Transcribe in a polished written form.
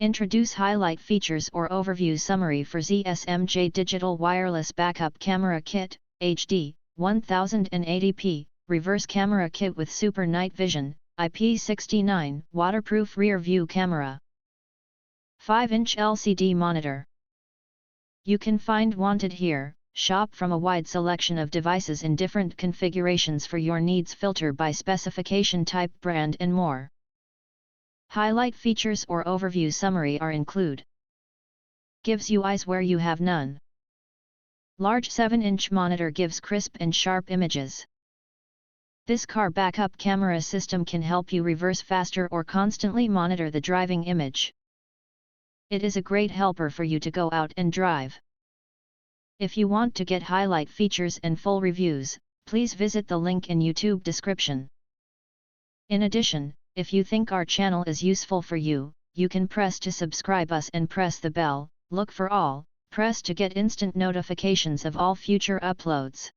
Introduce highlight features or overview summary for ZSMJ Digital Wireless Backup Camera Kit, HD, 1080p, reverse camera kit with super night vision, IP69, waterproof rear view camera. 5-inch LCD monitor. You can find wanted here. Shop from a wide selection of devices in different configurations for your needs, filter by specification, type, brand and more. Highlight features or overview summary are include. Gives you eyes where you have none. Large 7-inch monitor gives crisp and sharp images. This car backup camera system can help you reverse faster or constantly monitor the driving image. It is a great helper for you to go out and drive. If you want to get highlight features and full reviews, please visit the link in YouTube description. In addition, if you think our channel is useful for you, you can press to subscribe us and press the bell, look for all, press to get instant notifications of all future uploads.